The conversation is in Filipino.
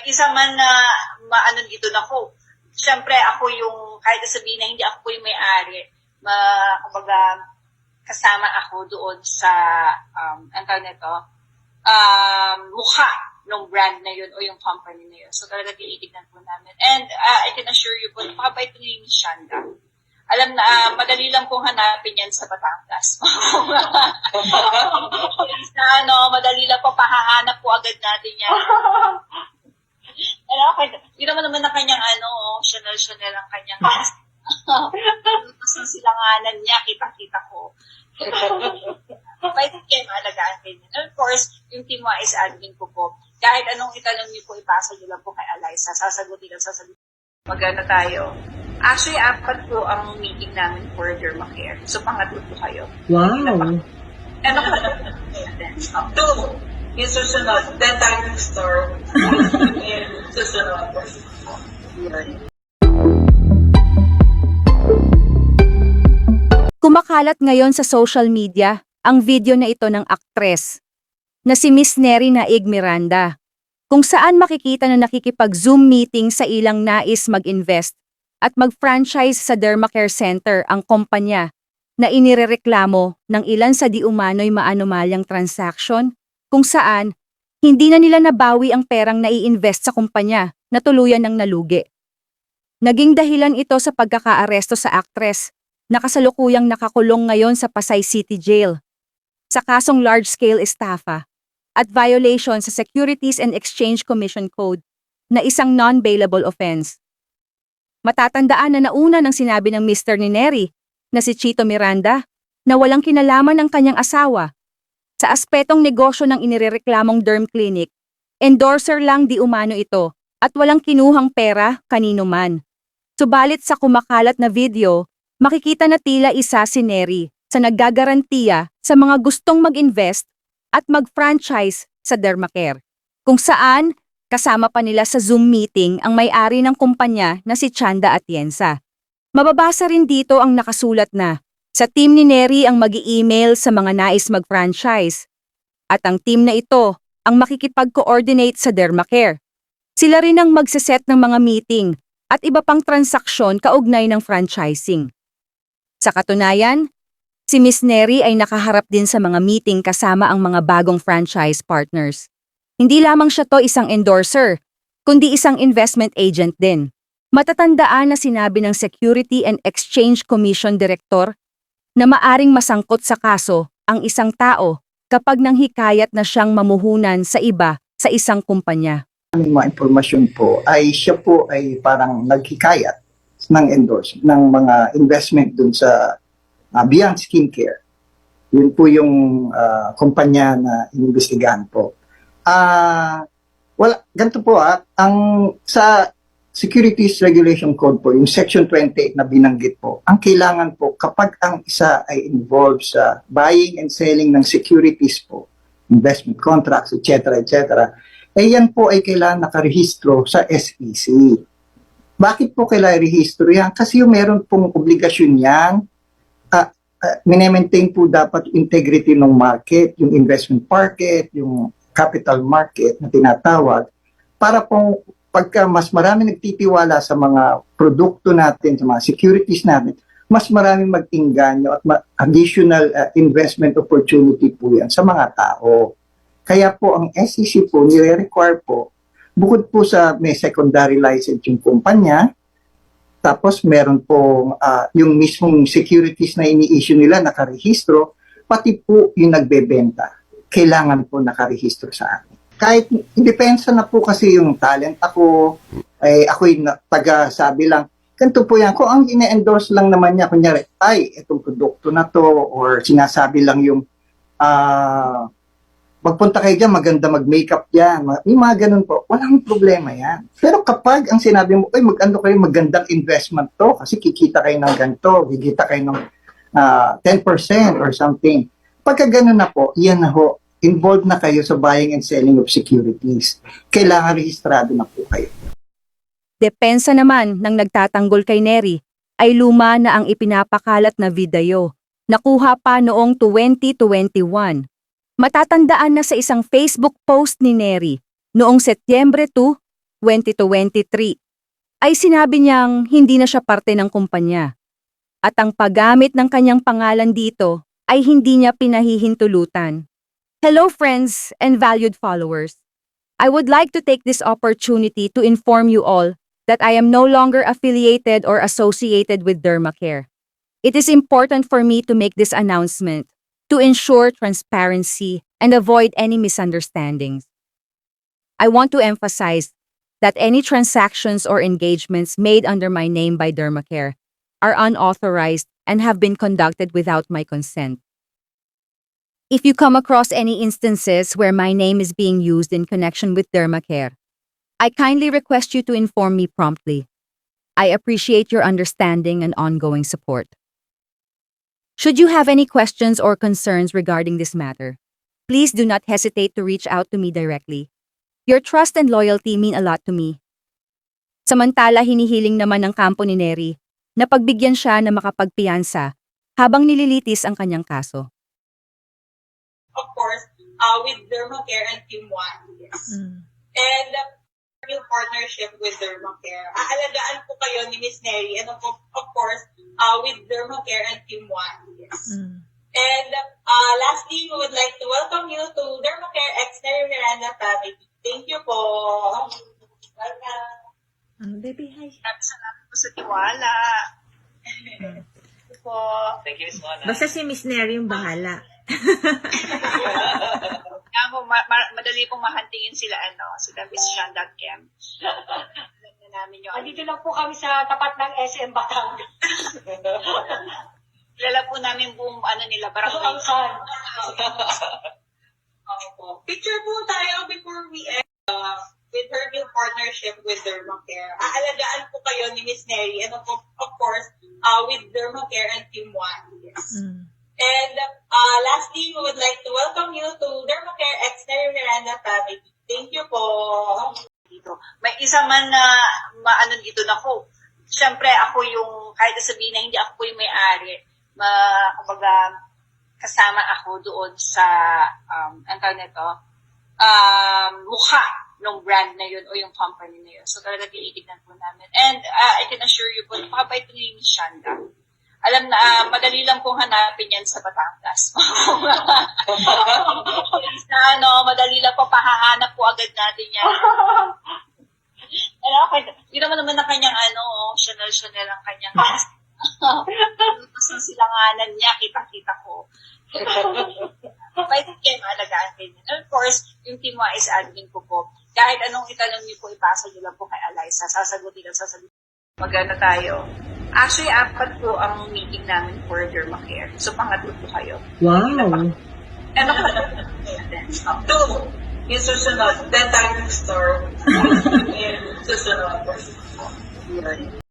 isa man na maano dito na ko. Siyempre, ako yung, kahit sabihin na hindi ako yung may-ari, kumbaga, kasama ako doon sa, ang tawag nito, mukha ng brand na yun o yung company na yun. So talaga tinitignan po namin. And I can assure you po, napakabait ni Miss Shanda. Alam na, madali lang pong hanapin yan sa Batangas. Madali lang po, pahahanap po agad natin yan. Hindi naman ang kanyang Chanel ang kanyang tapos ang silanganan niya, kita-kita ko. Pwede kayo maalagaan kayo. And of course, yung team wise admin ko po, kahit anong itanong niyo po, ipasa niyo lang po kay Eliza. Sasagutin. Maganda tayo. Actually, 4 po ang meeting namin for Dermacare. So, pangatlo po kayo. Wow! Ano ka na? 2. Yung susunod. Then tayo store. Yung susunod. Yun. Kumakalat ngayon sa social media ang video na ito ng aktres na si Miss Neri Naig Miranda, kung saan makikita na nakikipag-Zoom meeting sa ilang nais mag-invest at mag-franchise sa Dermacare Center ang kumpanya na inirereklamo ng ilan sa di umano'y maanumalyang transaction kung saan hindi na nila nabawi ang perang nai-invest sa kumpanya na tuluyan ng nalugi. Naging dahilan ito sa pagkakaaresto sa aktres na kasalukuyang nakakulong ngayon sa Pasay City Jail sa kasong large-scale estafa at violation sa Securities and Exchange Commission Code na isang non-bailable offense. Matatandaan na nauna ng sinabi ng Mr. ni Neri na si Chito Miranda na walang kinalaman ng kanyang asawa sa aspetong negosyo ng inirereklamong derm clinic. Endorser lang di umano ito at walang kinuhang pera kanino man. Subalit sa kumakalat na video, makikita na tila isa si Neri sa naggagarantiya sa mga gustong mag-invest at mag-franchise sa Dermacare, kung saan kasama pa nila sa Zoom meeting ang may-ari ng kumpanya na si Chanda Atienza. Mababasa rin dito ang nakasulat na sa team ni Neri ang mag-i-email sa mga nais mag-franchise at ang team na ito ang makikipag-coordinate sa Dermacare. Sila rin ang magseset ng mga meeting at iba pang transaksyon kaugnay ng franchising. Sa katunayan, si Miss Neri ay nakaharap din sa mga meeting kasama ang mga bagong franchise partners. Hindi lamang siya to isang endorser, kundi isang investment agent din. Matatandaan na sinabi ng Security and Exchange Commission Director na maaring masangkot sa kaso ang isang tao kapag nanghikayat na siyang mamuhunan sa iba sa isang kumpanya. Ang mga impormasyon po ay siya po ay parang naghikayat ng endorse ng mga investment dun sa Beyond Skincare. Yun po yung kumpanya na inimbestigahan po. Ganito po ang sa Securities Regulation Code po, yung Section 28 na binanggit po, ang kailangan po kapag ang isa ay involved sa buying and selling ng securities po, investment contracts, etc., yan po ay kailangan nakarehistro sa SEC. Bakit po kailangan rehistro yan? Kasi yung meron pong obligasyon yan, minemaintain po dapat yung integrity ng market, yung investment market, yung capital market na tinatawag, para pong pagka mas marami nagtitiwala sa mga produkto natin, sa mga securities natin, mas marami mag-inganyo at additional investment opportunity po yan sa mga tao. Kaya po ang SEC po nire-require po, bukod po sa may secondary license yung kumpanya, tapos meron po yung mismong securities na ini-issue nila nakarehistro, pati po yung nagbebenta. Kailangan po nakarehistro sa akin. Kahit depensa na po kasi yung talent ako, ako'y taga-sabi lang, ganito po yan. Kung ang ine-endorse lang naman niya, kunyari, ay, itong produkto na to, or sinasabi lang yung magpunta kayo dyan, maganda mag-makeup yan. Yung mga ganun po, walang problema yan. Pero kapag ang sinabi mo, mag-ano kayo, magandang investment to, kasi kikita kayo ng ganito, kikita kayo ng 10% or something. Pagka ganun na po, yan na ho, involved na kayo sa buying and selling of securities. Kailangan rehistrado na po kayo. Depensa naman ng nagtatanggol kay Neri ay luma na ang ipinapakalat na video. Nakuha pa noong 2021. Matatandaan na sa isang Facebook post ni Neri noong Setyembre 2, 2023, ay sinabi niyang hindi na siya parte ng kumpanya. At ang paggamit ng kanyang pangalan dito ay hindi niya pinahihintulutan. Hello friends and valued followers. I would like to take this opportunity to inform you all that I am no longer affiliated or associated with Dermacare. It is important for me to make this announcement to ensure transparency and avoid any misunderstandings. I want to emphasize that any transactions or engagements made under my name by Dermacare are unauthorized and have been conducted without my consent. If you come across any instances where my name is being used in connection with Dermacare, I kindly request you to inform me promptly. I appreciate your understanding and ongoing support. Should you have any questions or concerns regarding this matter, please do not hesitate to reach out to me directly. Your trust and loyalty mean a lot to me. Samantala, hinihiling naman ng kampo ni Neri na pagbigyan siya na makapagpiyansa habang nililitis ang kanyang kaso. Of course, with Dermacare and Team One. Yes. And yung partnership with Dermacare. Aalagaan po kayo ni Miss Neri and of course, with Dermacare and Team One. Yes. And lastly, we would like to welcome you to Dermacare X Neri Miranda family. Thank you po. Welcome. Baby, hi. Salamat po sa tiwala. Thank you po. Thank you, Miss Mona. Basta si Miss Neri yung bahala. Kaya po, madali pong mahantingin sila, sila Miss Shanda Kem. Alam na namin yung Andito lang po kami sa tapat ng SM Batangas. kilala po namin buong nila, barangay. Angkan. Picture po tayo before we end with her new partnership with Dermacare. Aalagaan po kayo ni Miss Neri and of course, with Dermacare and Team One. Yes. And lastly, we would like to welcome you to Dermacare X Neri Miranda family. Thank you po. Dito. May isa man na dito na ko. Siyempre, ako yung, kahit sabihin na hindi ako po yung may-ari, kumbaga, kasama ako doon sa, mukha ng brand na yun o yung company na yun. So talaga tinitignan po namin. And I can assure you po, napakabait po ni Miss Shanda. Alam na, madali lang pong hanapin yan sa Batangas. Madali lang po, pahahanap po agad natin yan. Hindi naman ang kanyang Chanel ang kanyang tapos yung silanganan niya, kita-kita ko. Pwede kayo maalagaan kayo. And of course, yung Team Wise admin ko po, kahit anong itanong niyo po, ipasa niyo lang po kay Eliza. Sasagutin. Magana tayo. Actually, 4 po ang meeting namin for Dermacare. So, pangatlo po kayo. Wow. And two, yung susunod, then tayo store. Yung susunod. Yun.